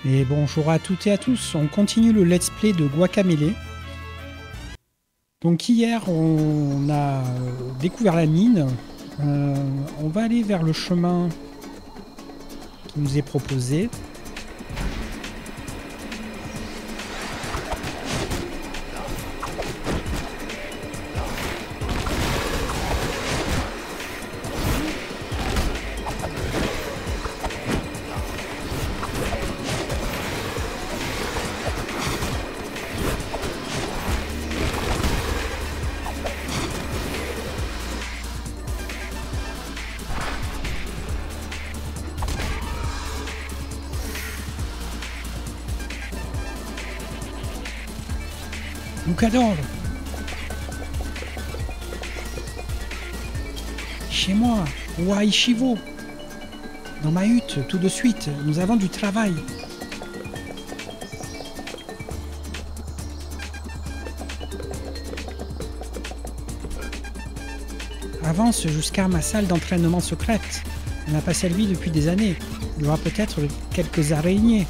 Et bonjour à toutes et à tous, on continue le let's play de Guacamelee. Donc hier on a découvert la mine, on va aller vers le chemin qui nous est proposé. Lucador, chez moi, ou à Ishivo, dans ma hutte, tout de suite, nous avons du travail. Avance jusqu'à ma salle d'entraînement secrète. Elle n'a pas servi depuis des années. Il y aura peut-être quelques araignées.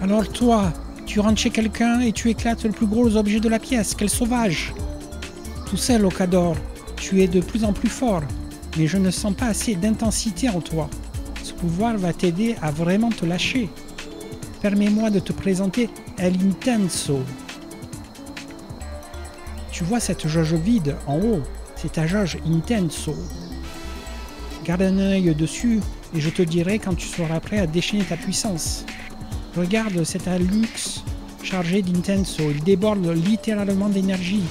Alors toi, tu rentres chez quelqu'un et tu éclates le plus gros objet de la pièce. Quel sauvage! Tout seul, Lucador, tu es de plus en plus fort, mais je ne sens pas assez d'intensité en toi. Ce pouvoir va t'aider à vraiment te lâcher. Permets-moi de te présenter El Intenso. Tu vois cette jauge vide en haut? C'est ta jauge Intenso. Garde un œil dessus et je te dirai quand tu seras prêt à déchaîner ta puissance. Regarde cet Alux chargé d'Intenso, il déborde littéralement d'énergie.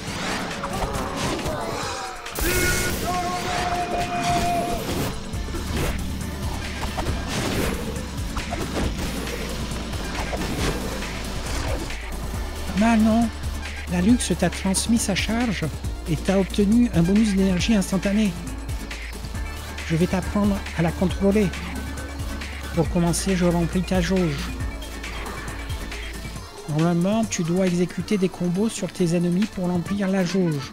Mal, non? L'Alux t'a transmis sa charge et t'as obtenu un bonus d'énergie instantané. Je vais t'apprendre à la contrôler. Pour commencer, je remplis ta jauge. Normalement, tu dois exécuter des combos sur tes ennemis pour remplir la jauge.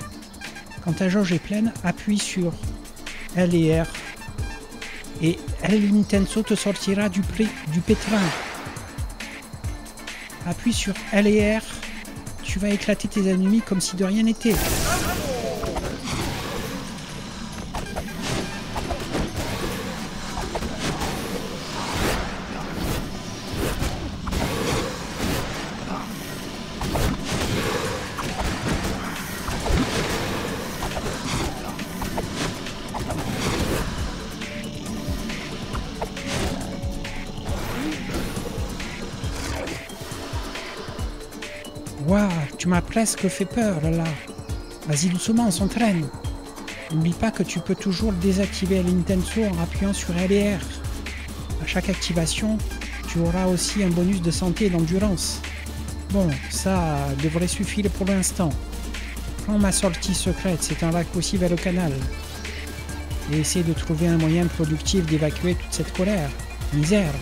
Quand ta jauge est pleine, appuie sur L et R. Et El Intenso te sortira du pétrin. Appuie sur L et R. Tu vas éclater tes ennemis comme si de rien n'était. Waouh, tu m'as presque fait peur là. Vas-y doucement, on s'entraîne. N'oublie pas que tu peux toujours désactiver l'Intenso en appuyant sur L et R. À chaque activation, tu auras aussi un bonus de santé et d'endurance. Bon, ça devrait suffire pour l'instant. Prends ma sortie secrète, c'est un raccourci vers le canal. Et essaie de trouver un moyen productif d'évacuer toute cette colère. Misère.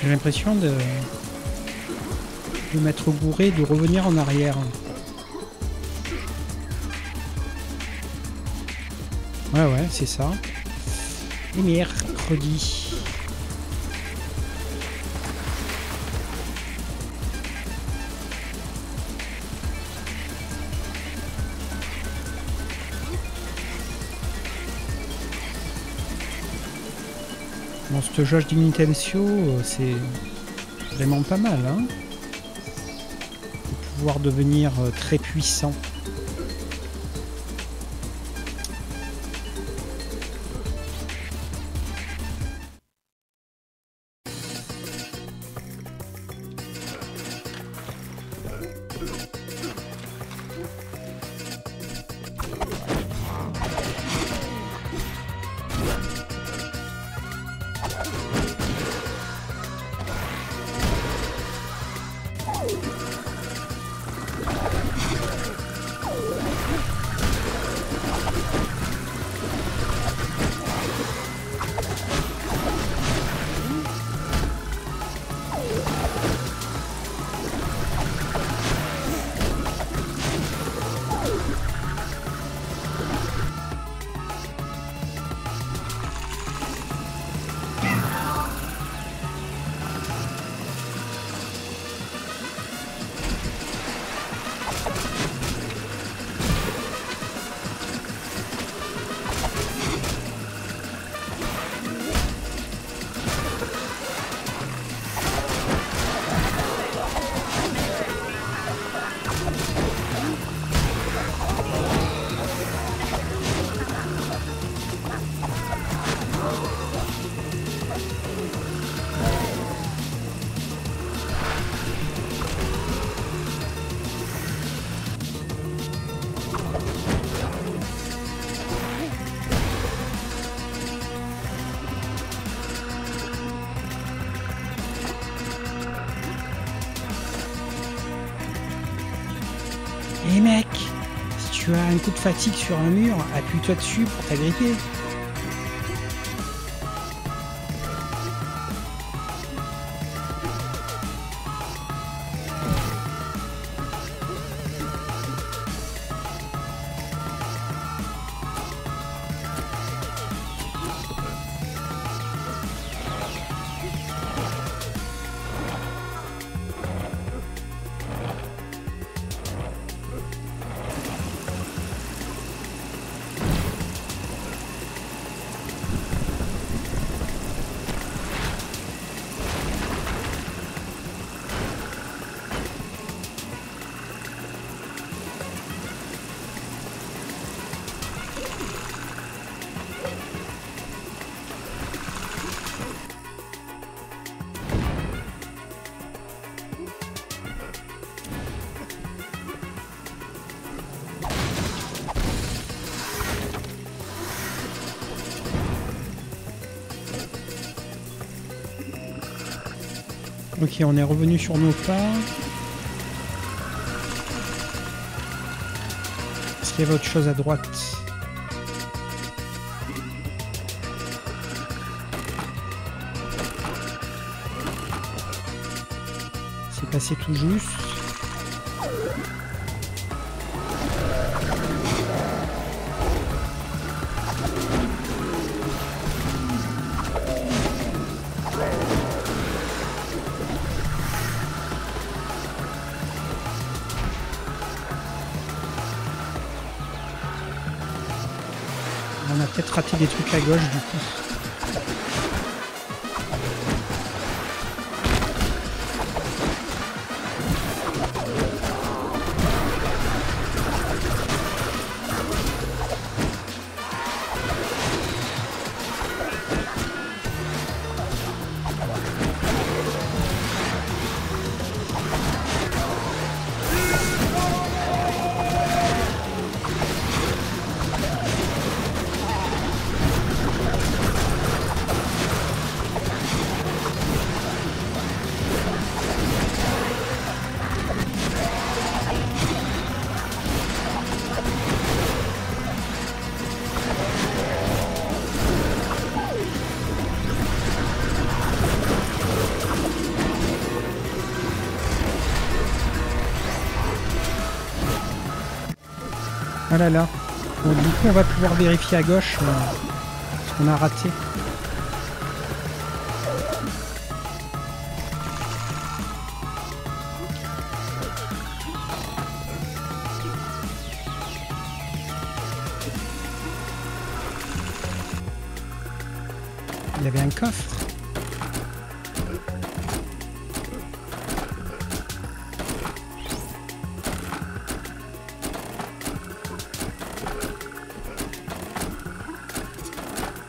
J'ai l'impression de m'être bourré, de revenir en arrière. Ouais, c'est ça. Et mercredi. Bon, cette jauge d'Initensio, c'est vraiment pas mal, hein, de pouvoir devenir très puissant. Eh mec, si tu as un coup de fatigue sur un mur, appuie-toi dessus pour t'agripper. Ok, on est revenu sur nos pas. Est-ce qu'il y avait autre chose à droite? Passer tout juste. On a peut-être raté des trucs à gauche du coup. Ah là là. Bon, du coup, on va pouvoir vérifier à gauche ce qu'on a raté. Il y avait un coffre.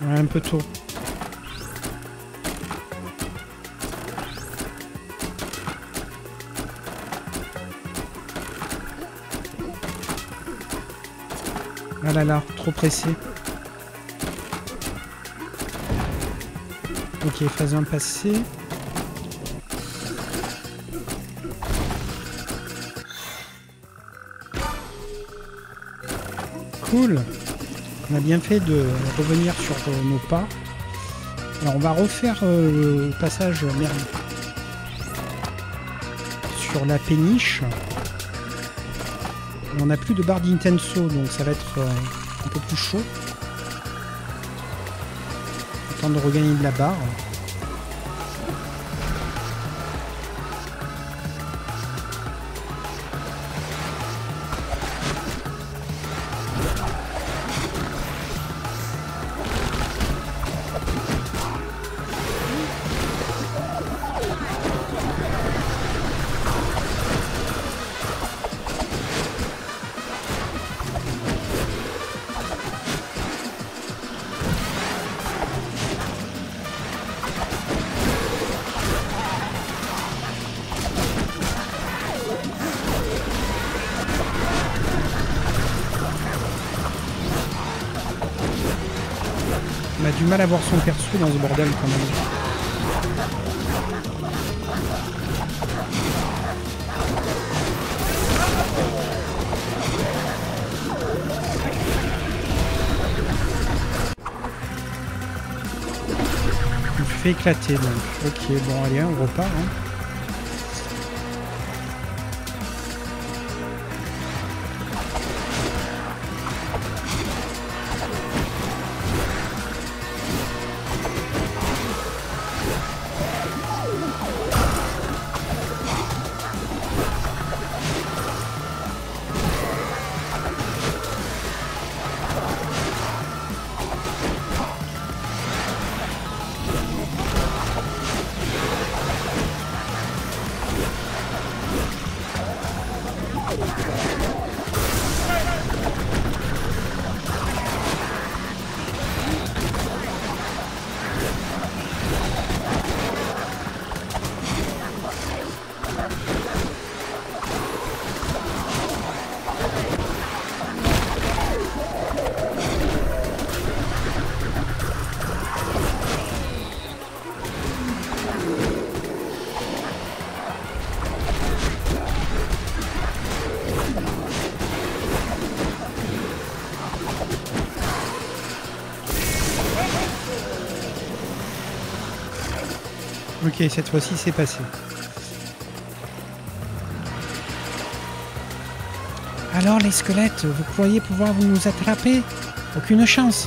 Ouais, un peu tôt. Ah là là, trop pressé. Ok, phase 1 passée. Cool. On a bien fait de revenir sur nos pas. Alors on va refaire le passage merde sur la péniche. On n'a plus de barre d'Intenso, donc ça va être un peu plus chaud. Le temps de regagner de la barre. On a du mal à voir son perso dans ce bordel quand même. On se fait éclater donc. Ok, bon allez, on repart. Hein. Ok, cette fois-ci c'est passé. Alors les squelettes, vous croyez pouvoir nous attraper? Aucune chance.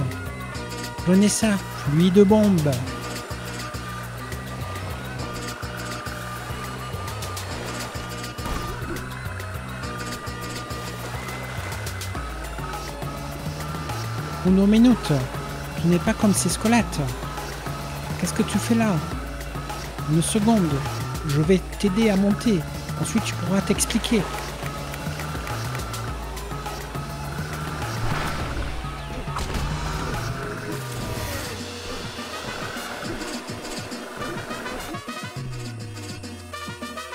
Prenez ça, pluie de bombes. Uno minute, tu n'es pas comme ces squelettes. Qu'est-ce que tu fais là? Une seconde, je vais t'aider à monter. Ensuite, tu pourras t'expliquer.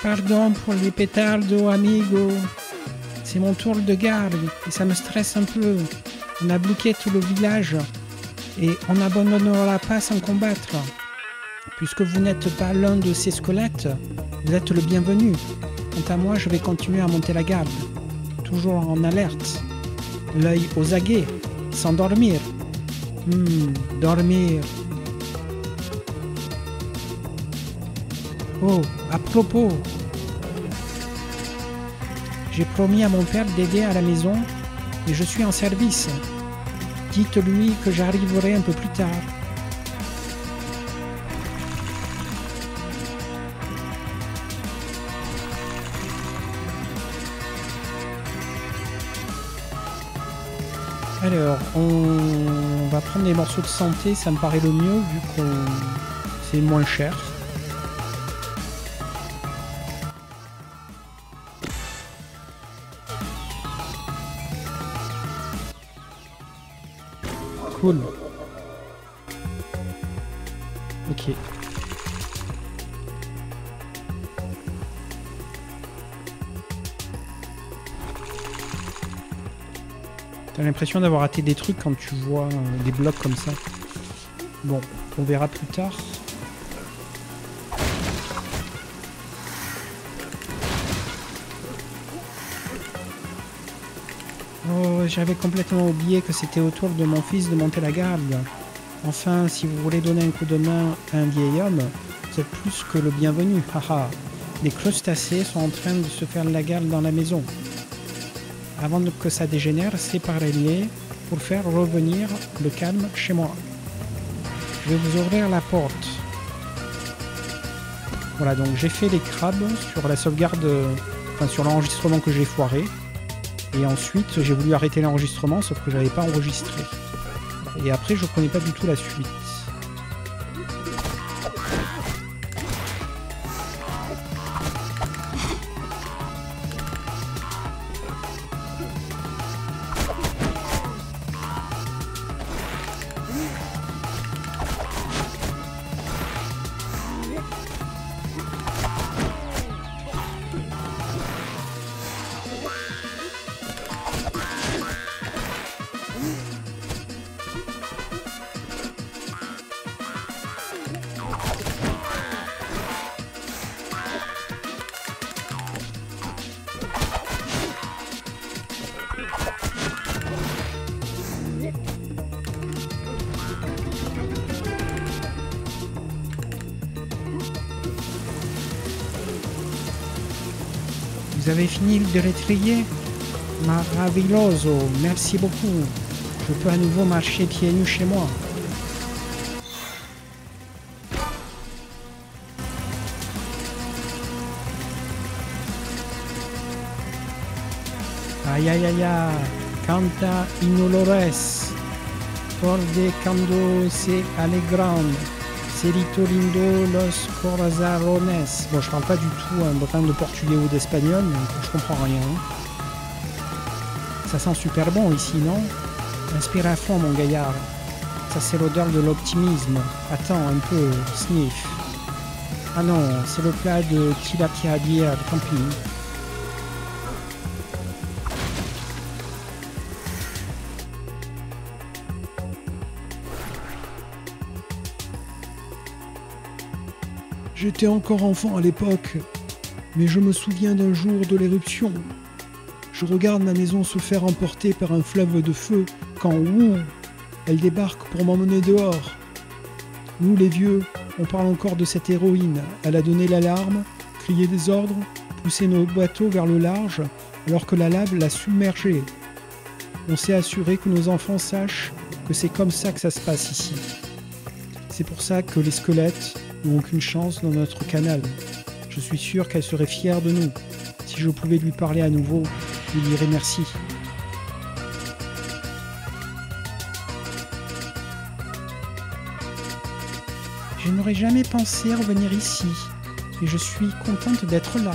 Pardon pour les pétards, amigo. C'est mon tour de garde et ça me stresse un peu. On a bloqué tout le village et on n'abandonnera pas sans combattre. Puisque vous n'êtes pas l'un de ces squelettes, vous êtes le bienvenu. Quant à moi, je vais continuer à monter la garde. Toujours en alerte. L'œil aux aguets, sans dormir. Dormir. Oh, à propos. J'ai promis à mon père d'aider à la maison et je suis en service. Dites-lui que j'arriverai un peu plus tard. Alors, on va prendre des morceaux de santé, ça me paraît le mieux vu que c'est moins cher. Cool. Ok. T'as l'impression d'avoir raté des trucs quand tu vois des blocs comme ça. Bon, on verra plus tard. Oh, j'avais complètement oublié que c'était au tour de mon fils de monter la garde. Enfin, si vous voulez donner un coup de main à un vieil homme, vous êtes plus que le bienvenu. Haha. Les crustacés sont en train de se faire la garde dans la maison. Avant que ça dégénère, séparez-les pour faire revenir le calme chez moi. Je vais vous ouvrir la porte. Voilà, donc j'ai fait les crabes sur la sauvegarde, enfin sur l'enregistrement que j'ai foiré. Et ensuite, j'ai voulu arrêter l'enregistrement, sauf que je n'avais pas enregistré. Et après, je ne connais pas du tout la suite. Vous avez fini de l'étrier? Maravilloso, merci beaucoup. Je peux à nouveau marcher pieds nus chez moi. Ay ay ay ay, canta inolores, por de cando se alegran. Cerito lindo los corazones. Bon, je parle pas du tout un brin de portugais ou d'espagnol, donc je comprends rien. Ça sent super bon ici, non? Inspire à fond, mon gaillard. Ça, c'est l'odeur de l'optimisme. Attends, un peu, sniff. Ah non, c'est le plat de tilapia d'hier, tant pis. J'étais encore enfant à l'époque, mais je me souviens d'un jour de l'éruption. Je regarde ma maison se faire emporter par un fleuve de feu quand, ouh, elle débarque pour m'emmener dehors. Nous, les vieux, on parle encore de cette héroïne. Elle a donné l'alarme, crié des ordres, poussé nos bateaux vers le large, alors que la lave l'a submergé. On s'est assuré que nos enfants sachent que c'est comme ça que ça se passe ici. C'est pour ça que les squelettes n'ont aucune chance dans notre canal. Je suis sûr qu'elle serait fière de nous. Si je pouvais lui parler à nouveau, je lui dirais merci. Je n'aurais jamais pensé revenir ici, et je suis contente d'être là.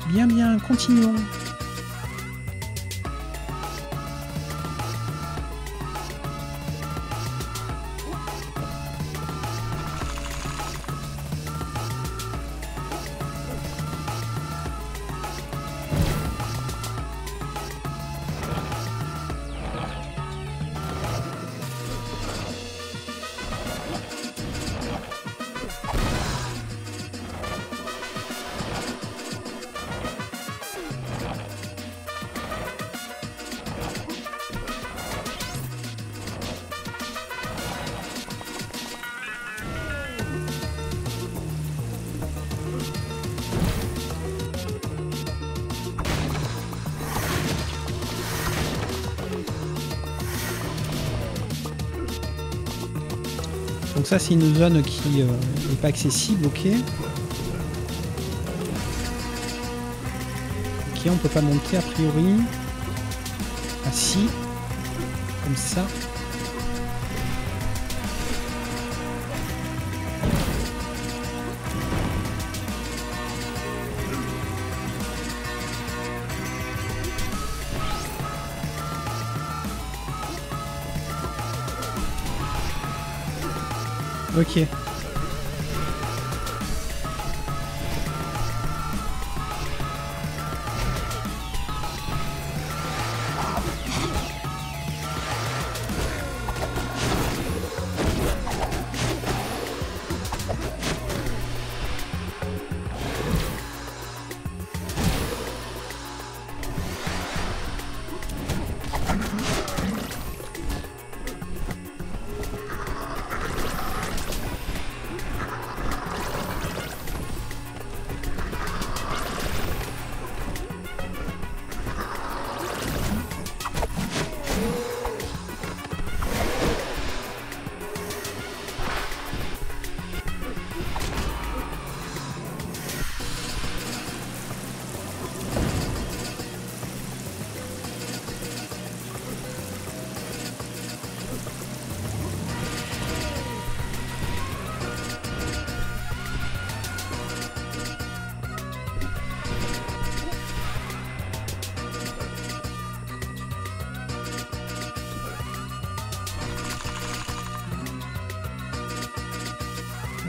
Bien, bien, continuons. Donc ça c'est une zone qui n'est pas accessible, ok. Ok, on peut pas monter a priori. Ah si, comme ça. Ok.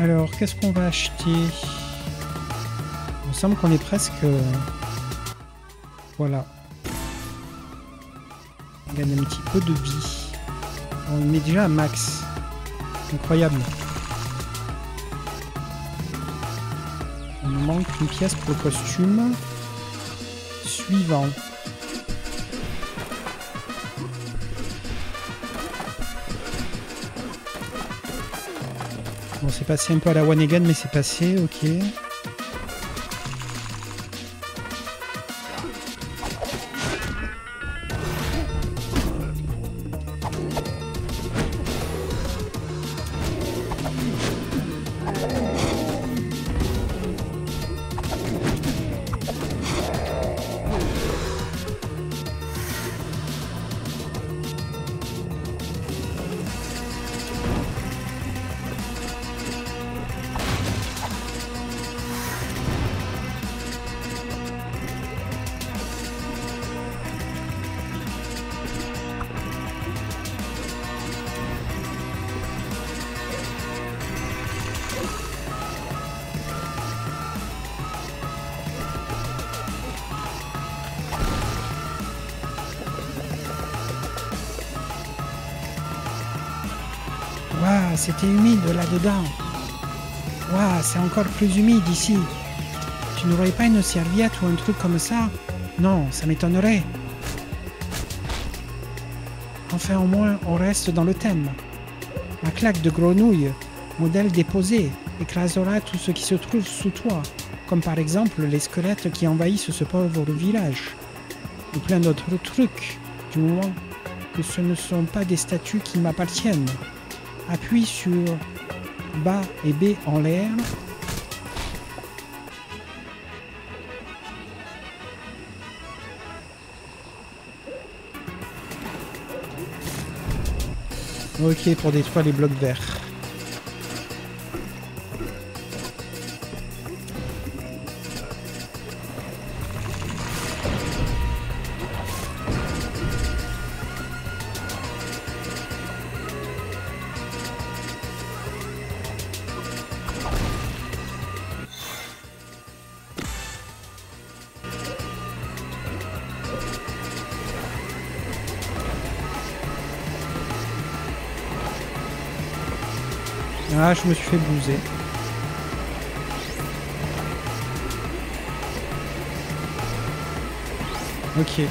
Alors, qu'est-ce qu'on va acheter? Il me semble qu'on est presque... Voilà. On gagne un petit peu de vie. On est déjà à max. Incroyable. Il nous manque une pièce pour le costume. Suivant. Bon, c'est passé un peu à la one again, mais c'est passé, ok. Waouh, c'était humide là-dedans. Waouh, c'est encore plus humide ici. Tu n'aurais pas une serviette ou un truc comme ça? Non, ça m'étonnerait. Enfin, au moins, on reste dans le thème. La claque de grenouille, modèle déposé, écrasera tout ce qui se trouve sous toi, comme par exemple les squelettes qui envahissent ce pauvre village. Ou plein d'autres trucs, du moment que ce ne sont pas des statues qui m'appartiennent. Appuie sur bas et B en l'air. Ok, pour détruire les blocs verts. Ah, je me suis fait blouser. Ok.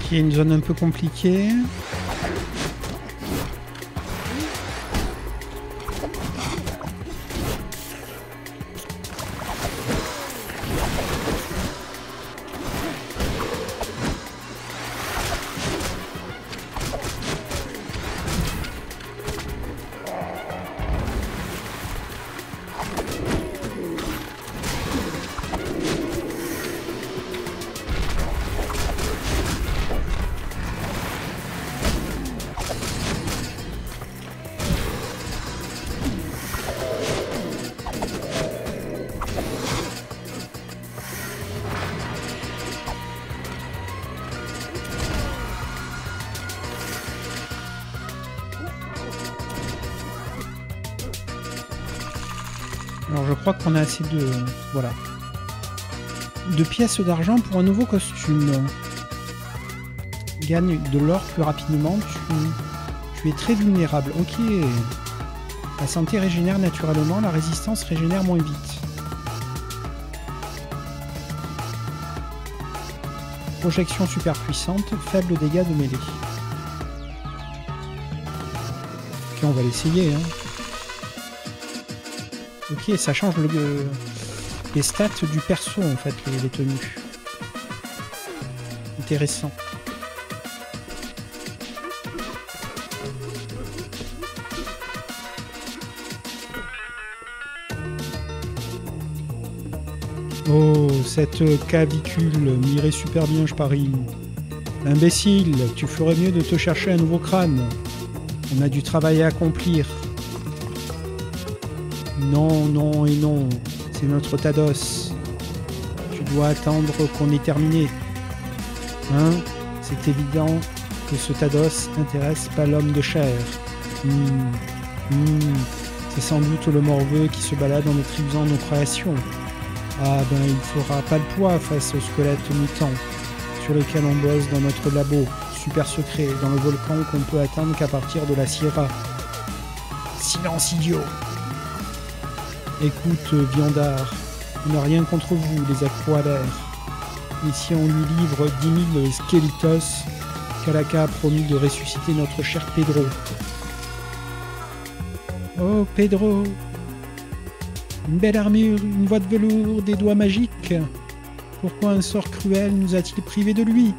Ok, une zone un peu compliquée. Alors je crois qu'on a assez de... Voilà. De pièces d'argent pour un nouveau costume. Gagne de l'or plus rapidement. Tu es très vulnérable. Ok. La santé régénère naturellement. La résistance régénère moins vite. Projection super puissante. Faible dégâts de mêlée. Ok, on va l'essayer, hein. Ok, ça change les stats du perso, en fait, les tenues. Intéressant. Oh, cette clavicule m'irait super bien, je parie. Imbécile, tu ferais mieux de te chercher un nouveau crâne. On a du travail à accomplir. Non, non et non, c'est notre Tados. Tu dois attendre qu'on ait terminé. Hein? C'est évident que ce Tados n'intéresse pas l'homme de chair. C'est sans doute le morveux qui se balade en étriusant nos créations. Ah ben, il fera pas le poids face au squelette mutant sur lequel on bosse dans notre labo super secret dans le volcan qu'on peut atteindre qu'à partir de la Sierra. Silence idiot! Écoute, viandard, on n'a rien contre vous, les aqualaires. Et si on lui livre 10 000 squeletos, Calaca a promis de ressusciter notre cher Pedro. Oh, Pedro! Une belle armure, une voix de velours, des doigts magiques. Pourquoi un sort cruel nous a-t-il privés de lui?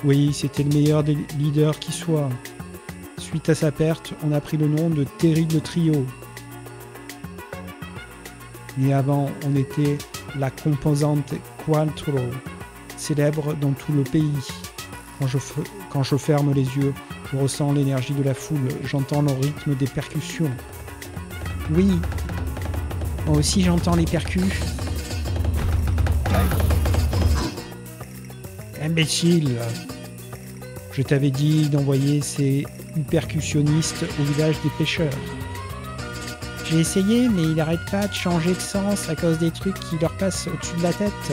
Oui, c'était le meilleur des leaders qui soit. Suite à sa perte, on a pris le nom de Terrible Trio. Et avant, on était la composante Quattro, célèbre dans tout le pays. Quand je ferme les yeux, je ressens l'énergie de la foule, j'entends le rythme des percussions. Oui, moi aussi j'entends les percus. Imbécile! Je t'avais dit d'envoyer ces percussionnistes au village des pêcheurs. J'ai essayé, mais ils n'arrêtent pas de changer de sens à cause des trucs qui leur passent au-dessus de la tête.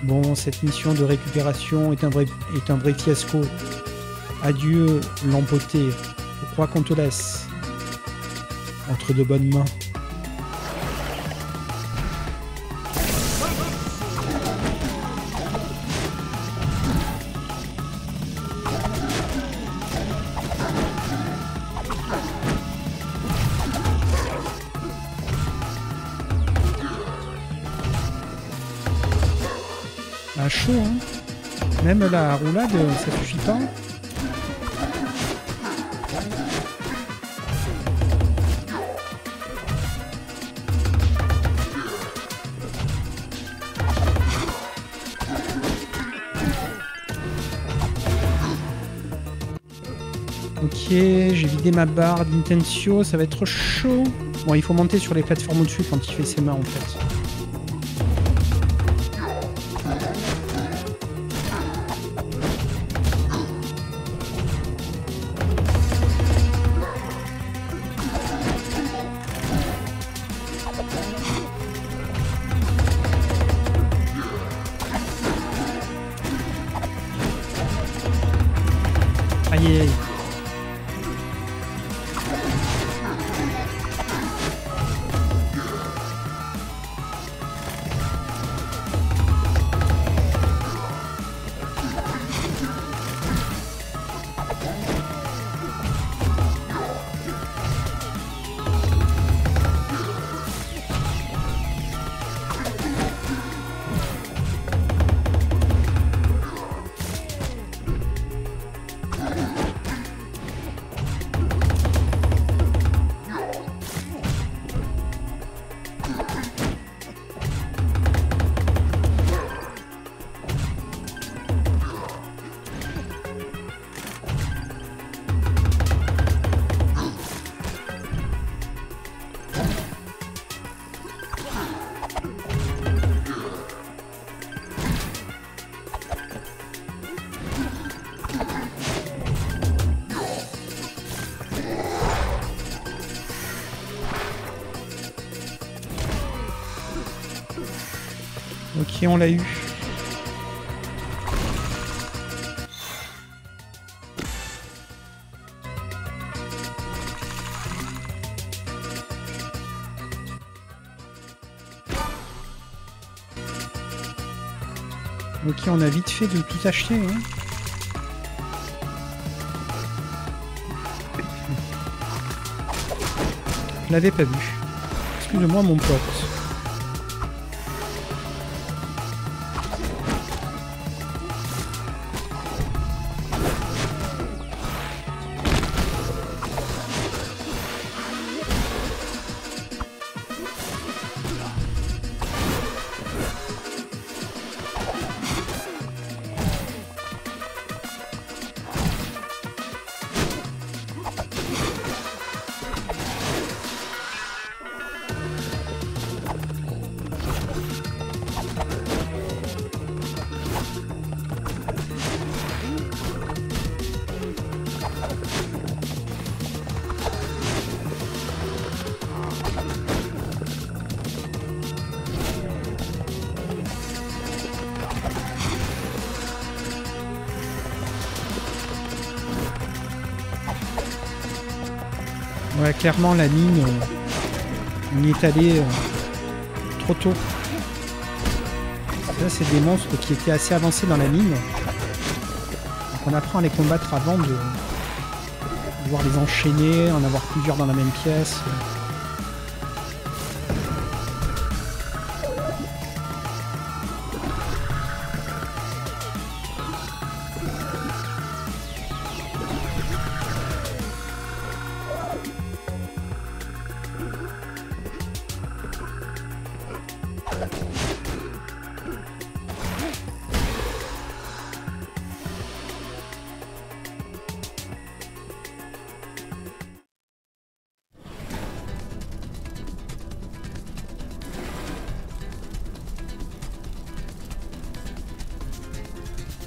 Bon, cette mission de récupération est un vrai fiasco. Adieu, l'empoté. Je crois qu'on te laisse. Entre de bonnes mains. Ah, chaud, hein. Même la roulade, ça suffit pas. Ok, j'ai vidé ma barre d'Intensio, ça va être chaud. Bon, il faut monter sur les plateformes au-dessus quand il fait ses mains en fait. Aïe aïe aïe. Ok, on l'a eu. Ok, on a vite fait de tout acheter, hein. Je l'avais pas vu. Excuse-moi mon pote. Ouais, clairement la mine, on y est allé trop tôt. Là, c'est des monstres qui étaient assez avancés dans la mine. qu'on apprend à les combattre avant de devoir les enchaîner, en avoir plusieurs dans la même pièce.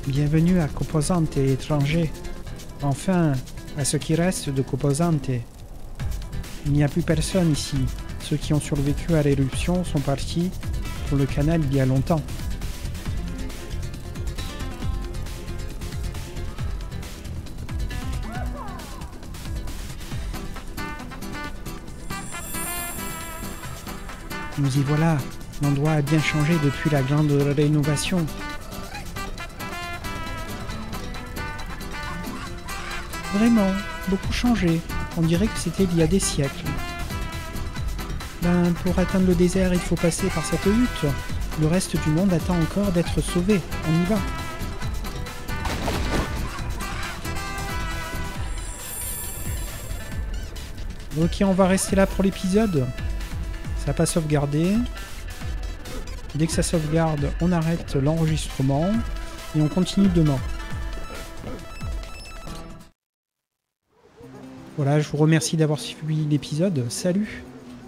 Bienvenue à Composante étranger. Enfin, à ce qui reste de Composante. Il n'y a plus personne ici. Ceux qui ont survécu à l'éruption sont partis pour le canal il y a longtemps. Nous y voilà. L'endroit a bien changé depuis la grande rénovation. Vraiment, beaucoup changé. On dirait que c'était il y a des siècles. Ben, pour atteindre le désert, il faut passer par cette hutte. Le reste du monde attend encore d'être sauvé. On y va. Ok, on va rester là pour l'épisode. Ça n'a pas sauvegardé. Dès que ça sauvegarde, on arrête l'enregistrement et on continue demain. Voilà, je vous remercie d'avoir suivi l'épisode. Salut!